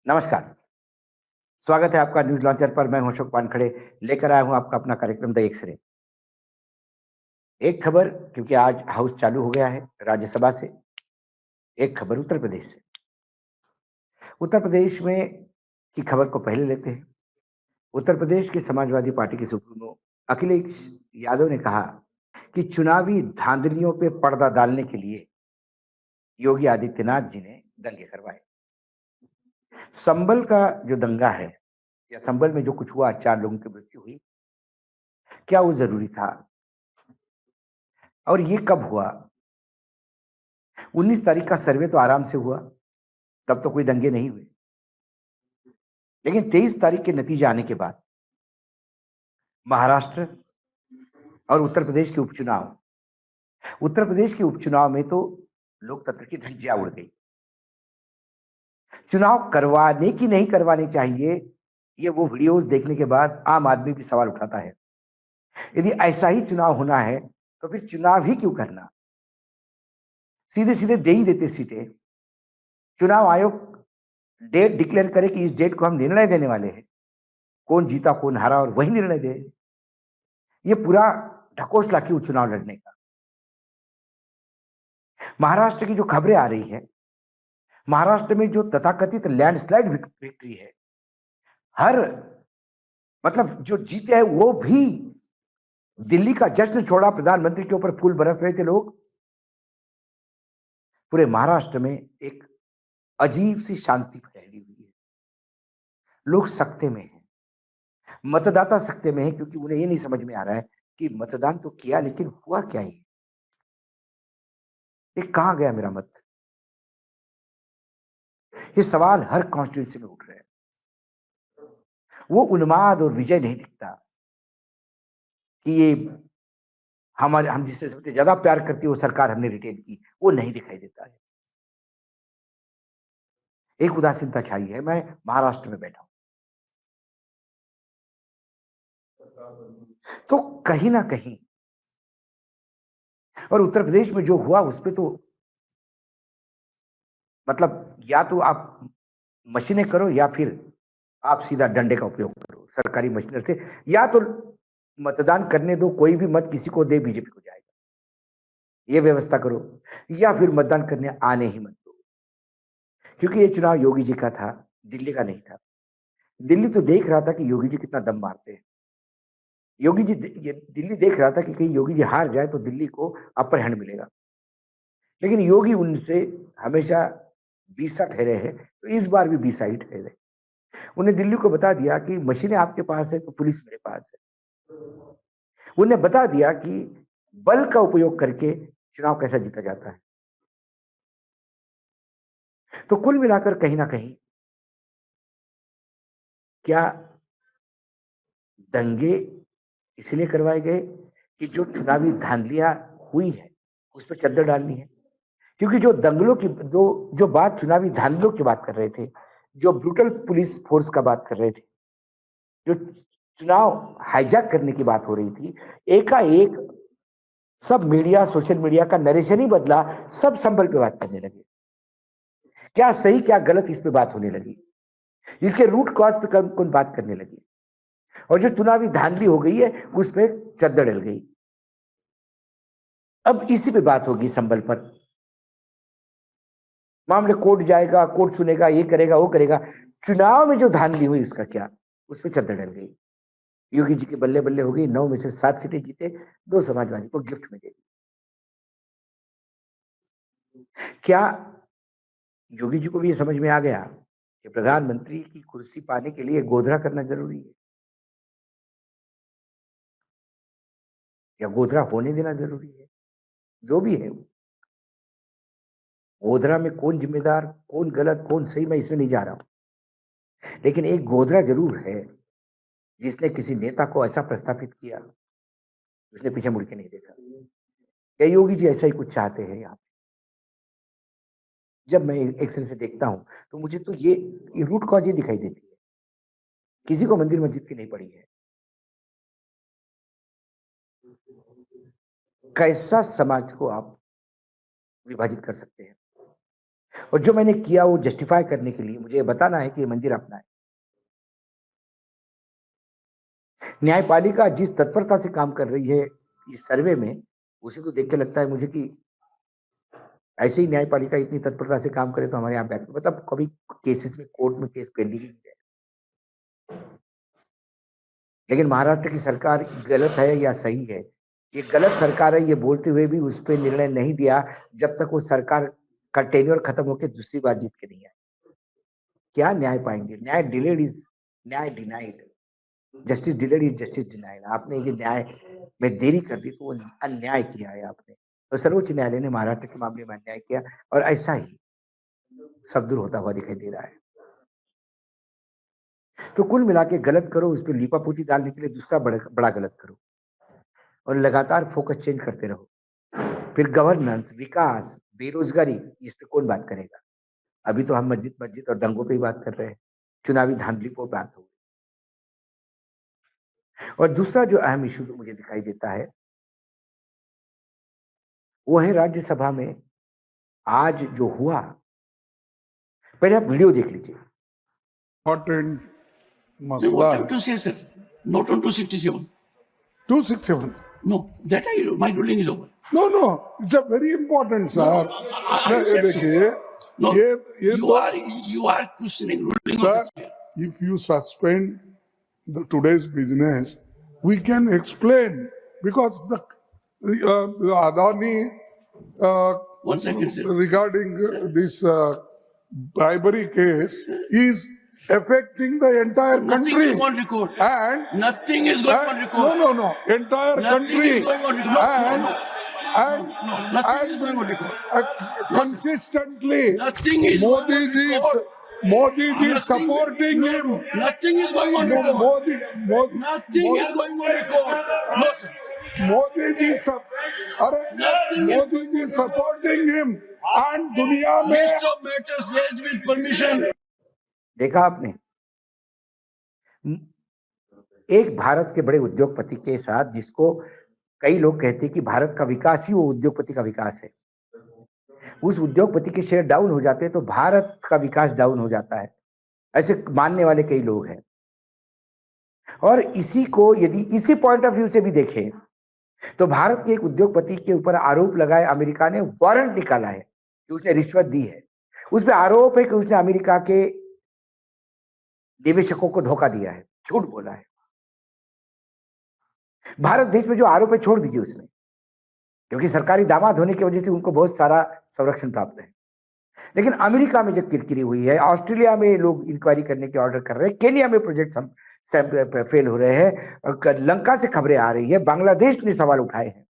नमस्कार। स्वागत है आपका न्यूज़ लॉन्चर पर। मैं हूं अशोक वानखड़े, लेकर आया हूं आपका अपना कार्यक्रम द एक्स-रे। एक खबर, क्योंकि आज हाउस चालू हो गया है राज्यसभा से। एक खबर उत्तर प्रदेश से। उत्तर प्रदेश में की खबर को पहले लेते हैं। उत्तर प्रदेश की समाजवादी पार्टी के सुप्रीमो अखिलेश यादव ने कहा कि चुनावी धांधलियों पे पर्दा डालने के लिए योगी आदित्यनाथ जी ने दंगे करवाए। संभल का जो दंगा है, या संभल में जो कुछ हुआ, 4 लोगों की मृत्यु हुई, क्या वो जरूरी था? और ये कब हुआ? 19 तारीख का सर्वे तो आराम से हुआ, तब तो कोई दंगे नहीं हुए। लेकिन 23 तारीख के नतीजे आने के बाद महाराष्ट्र और उत्तर प्रदेश के उपचुनाव, उत्तर प्रदेश के उपचुनाव में तो लोकतंत्र की धज्जियां उड़ गई। चुनाव करवाने की नहीं करवानी चाहिए, ये वो वीडियोस देखने के बाद आम आदमी भी सवाल उठाता है। यदि ऐसा ही चुनाव होना है तो फिर चुनाव ही क्यों करना? सीधे सीधे दे ही देते सीटें। चुनाव आयोग डेट डिक्लेयर करे कि इस डेट को हम निर्णय देने वाले हैं, कौन जीता कौन हारा और वही निर्णय दे। ये पूरा ढकोसला क्यों चुनाव लड़ने का? महाराष्ट्र की जो खबरें आ रही है, महाराष्ट्र में जो तथाकथित लैंडस्लाइड विक्ट्री है, हर मतलब जो जीते हैं वो भी दिल्ली का जश्न छोड़ा, प्रधानमंत्री के ऊपर फूल बरस रहे थे लोग। पूरे महाराष्ट्र में एक अजीब सी शांति फैली हुई है। लोग सकते में हैं, मतदाता सकते में है, क्योंकि उन्हें ये नहीं समझ में आ रहा है कि मतदान तो किया लेकिन हुआ क्या? ये कहां गया मेरा मत? ये सवाल हर कॉन्स्टिट्यूंसी में उठ रहे हैं। वो उन्माद और विजय नहीं दिखता कि ये हमारे हम जिससे सबसे ज्यादा प्यार करती है वो सरकार हमने रिटेन की, वो नहीं दिखाई देता है। एक उदासीनता छाई है। मैं महाराष्ट्र में बैठा हूं, तो कहीं ना कहीं, और उत्तर प्रदेश में जो हुआ उस पे तो मतलब या तो आप मशीनें करो या फिर आप सीधा डंडे का उपयोग करो सरकारी मशीनर से, या तो मतदान करने दो, कोई भी मत किसी को दे बीजेपी को जाएगा, ये व्यवस्था करो, या फिर मतदान करने आने ही मत दो। क्योंकि ये चुनाव योगी जी का था, दिल्ली का नहीं था। दिल्ली तो देख रहा था कि योगी जी कितना दम मारते हैं। योगी जी ये दिल्ली देख रहा था कि कहीं योगी जी हार जाए तो दिल्ली को अपर हैंड मिलेगा। लेकिन योगी उनसे हमेशा बीसा ठहरे हैं, तो इस बार भी बीसा ही ठहरे। उन्हें दिल्ली को बता दिया कि मशीनें आपके पास है तो पुलिस मेरे पास है। उन्हें बता दिया कि बल का उपयोग करके चुनाव कैसा जीता जाता है। तो कुल मिलाकर कहीं ना कहीं, क्या दंगे इसलिए करवाए गए कि जो चुनावी धांधलियां हुई है उस पर चद्दर डालनी है? क्योंकि जो दंगलों की जो बात चुनावी धांधलियों की बात कर रहे थे, जो ब्रूटल पुलिस फोर्स का बात कर रहे थे, जो चुनाव हाईजैक करने की बात हो रही थी, एकाएक सब मीडिया, सोशल मीडिया का नरेशन ही बदला। सब संभल पे बात करने लगे। क्या सही क्या गलत इस पे बात होने लगी। इसके रूट कॉज पे कौन कौन बात करने लगी। और जो चुनावी धांधली हो गई है उस पे चद्दर डल गई। अब इसी पे बात होगी संभल पर। मामले कोर्ट जाएगा, कोर्ट सुनेगा, ये करेगा वो करेगा। चुनाव में जो धांधली हुई उसका क्या, उस पे चद्दर डल गई। योगी जी के बल्ले बल्ले हो गई, 9 में से 7 सीटें जीते, 2 समाजवादी को गिफ्ट में दे दी। क्या योगी जी को भी ये समझ में आ गया कि प्रधानमंत्री की कुर्सी पाने के लिए गोधरा करना जरूरी है, या गोधरा होने देना जरूरी है? जो भी है, गोधरा में कौन जिम्मेदार, कौन गलत, कौन सही, मैं इसमें नहीं जा रहा हूं। लेकिन एक गोधरा जरूर है, जिसने किसी नेता को ऐसा प्रस्थापित किया, उसने पीछे मुड़ के नहीं देखा। क्या योगी जी ऐसा ही कुछ चाहते हैं यहाँ? जब मैं एक्सरे से देखता हूं तो मुझे तो ये रूट कॉज ये दिखाई देती है। किसी को मंदिर मस्जिद की नहीं पड़ी है। कैसा समाज को आप विभाजित कर सकते हैं? और जो मैंने किया वो जस्टिफाई करने के लिए मुझे बताना है कि ये मंदिर अपना है। न्यायपालिका जिस तत्परता से काम कर रही है इस सर्वे में, उसे तो देख के लगता है मुझे कि ऐसे ही न्यायपालिका इतनी तत्परता से काम करे तो हमारे यहाँ बैक मतलब कभी केसेस में कोर्ट में केस पेंडिंग ही नहीं है। लेकिन महाराष्ट्र की सरकार गलत है या सही है, ये गलत सरकार है ये बोलते हुए भी उस पर निर्णय नहीं दिया जब तक वो सरकार का टेन्योर खत्म होकर दूसरी बार जीत के नहीं आए। क्या न्याय पाएंगे? न्याय डिलेड इज न्याय denied, justice delayed is justice denied. आपने ये न्याय में देरी कर दी तो वो अन्याय किया है आपने। तो सर्वोच्च न्यायालय ने महाराष्ट्र के मामले में अन्याय किया और ऐसा ही सब दूर होता हुआ दिखाई दे रहा है। तो कुल मिला के गलत करो, उस पर लीपापोती डालने के लिए दूसरा बड़ा गलत करो और लगातार फोकस चेंज करते रहो। फिर गवर्नेंस, विकास, बेरोजगारी, इस पे कौन बात करेगा? अभी तो हम मस्जिद मस्जिद और दंगों पे ही बात कर रहे हैं, चुनावी धांधली पर बात हो। और दूसरा जो अहम इशू तो मुझे दिखाई देता है वो है राज्यसभा में आज जो हुआ। पहले आप वीडियो देख लीजिए। Important What masla time to say, sir? Not on 267. 267. No, that my ruling is over. No, it's a very important, sir. I said so. देखिए, No, ये तो you are questioning ruling sir, of the chair. if you suspend today's business, we can explain because the Adani 1 second, sir. regarding this bribery case is affecting the entire Nothing country is on record. and Nothing is going on record. no, entire Nothing country is going on record. and No, nothing is going on record. consistently Nothing is going on record. Modi ji is Nothing- supporting no, him. no, nothing is going on record. Modi, Nothing is going on record. No, sir. Modi ji Nothing is Modi ji supporting him and दुनिया में List of matters raised with permission. देखा आपने? एक भारत के बड़े उद्योगपति के साथ जिसको कई लोग कहते हैं कि भारत का विकास ही वो उद्योगपति का विकास है, उस उद्योगपति के शेयर डाउन हो जाते हैं तो भारत का विकास डाउन हो जाता है, ऐसे मानने वाले कई लोग हैं। और इसी को यदि इसी पॉइंट ऑफ व्यू से भी देखें तो भारत के एक उद्योगपति के ऊपर आरोप लगाए, अमेरिका ने वारंट निकाला है कि उसने रिश्वत दी है। उस पर आरोप है कि उसने अमेरिका के निवेशकों को धोखा दिया है, झूठ बोला है। भारत देश में जो आरोप है छोड़ दीजिए उसमें, क्योंकि सरकारी दामाद होने की वजह से उनको बहुत सारा संरक्षण प्राप्त है। लेकिन अमेरिका में जब किरकिरी हुई है, ऑस्ट्रेलिया में लोग इंक्वायरी करने के ऑर्डर कर रहे हैं, केनिया में प्रोजेक्ट फेल हो रहे हैं, लंका से खबरें आ रही है, बांग्लादेश ने सवाल उठाए हैं,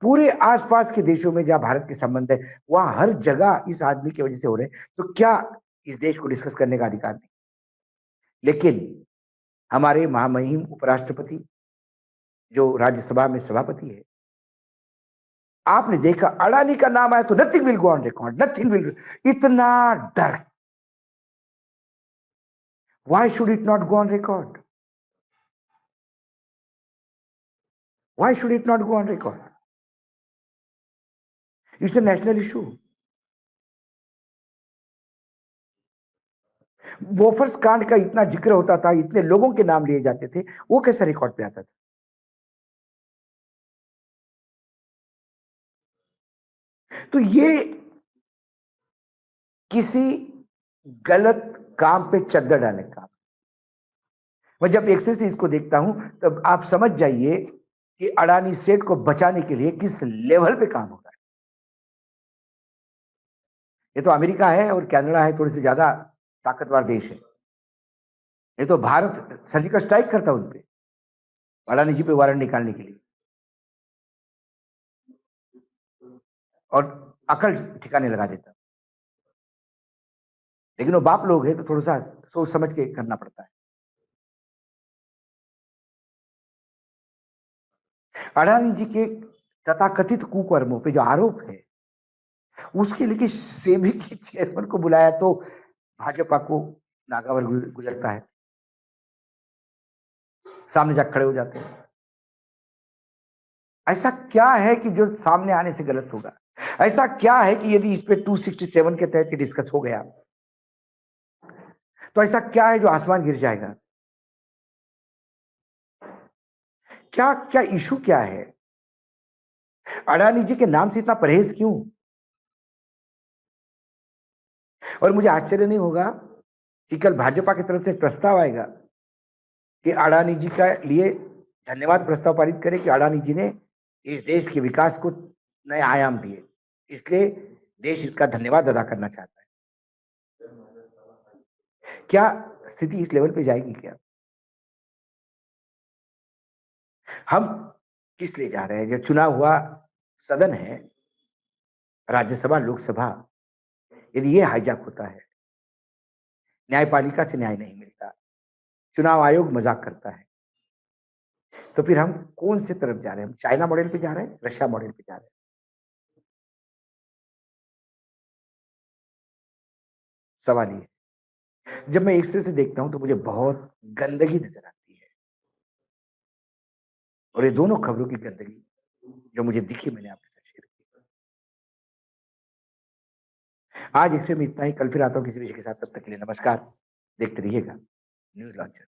पूरे आसपास के देशों में जहां भारत के संबंध है वहां हर जगह इस आदमी की वजह से हो रहे हैं। तो क्या इस देश को डिस्कस करने का अधिकार नहीं? लेकिन हमारे महामहिम उपराष्ट्रपति जो राज्यसभा में सभापति है, आपने देखा अडानी का नाम आया तो nothing will go on record, nothing will. इतना डर, why should it not go on record? Why should it not go on record? It's a national issue. Bofors कांड का इतना जिक्र होता था, इतने लोगों के नाम लिए जाते थे, वो कैसे रिकॉर्ड पे आता था? तो ये किसी गलत काम पे चद्दर डालने का। मैं जब एक्सेल से इसको देखता हूं तब आप समझ जाइए कि अडानी सेठ को बचाने के लिए किस लेवल पे काम हो रहा है। ये तो अमेरिका है और कनाडा है, थोड़े से ज्यादा ताकतवर देश है। ये तो भारत सर्जिकल स्ट्राइक करता उन पे, अडानी जी पे वारंट निकालने के लिए, और अकल ठिकाने लगा देता। लेकिन वो बाप लोग हैं तो थोड़ा सा सोच समझ के करना पड़ता है। अडानी जी के तथाकथित कुकर्मों पे जो आरोप है उसके लिए सेबी के चेयरमैन को बुलाया तो भाजपा को नागावर गुजरता है, सामने जाकर खड़े हो जाते हैं। ऐसा क्या है कि जो सामने आने से गलत होगा? ऐसा क्या है कि यदि इस पे 267 के तहत डिस्कस हो गया तो ऐसा क्या है जो आसमान गिर जाएगा? क्या क्या इशू क्या है? अडानी जी के नाम से इतना परहेज क्यों? और मुझे आश्चर्य नहीं होगा कि कल भाजपा की तरफ से एक प्रस्ताव आएगा कि अडानी जी का लिए धन्यवाद प्रस्ताव पारित करे कि अडानी जी ने इस देश के विकास को नए आयाम दिए, इसलिए देश इसका धन्यवाद अदा करना चाहता है। क्या स्थिति इस लेवल पे जाएगी क्या? हम किस लिए जा रहे हैं? जो चुना हुआ सदन है, राज्यसभा लोकसभा, यदि ये हाईजैक होता है, न्यायपालिका से न्याय नहीं मिलता, चुनाव आयोग मजाक करता है, तो फिर हम कौन से तरफ जा रहे हैं? हम चाइना मॉडल पे जा रहे हैं, रशिया मॉडल पे जा रहे हैं? सवाल ये है। जब मैं इस तरह से देखता हूं तो मुझे बहुत गंदगी नजर आती है, और ये दोनों खबरों की गंदगी जो मुझे दिखी मैंने आपके साथ शेयर की। आज इससे में इतना ही, कल फिर आता हूं किसी विषय के साथ, तब तक के लिए नमस्कार। देखते रहिएगा न्यूज लॉन्चर।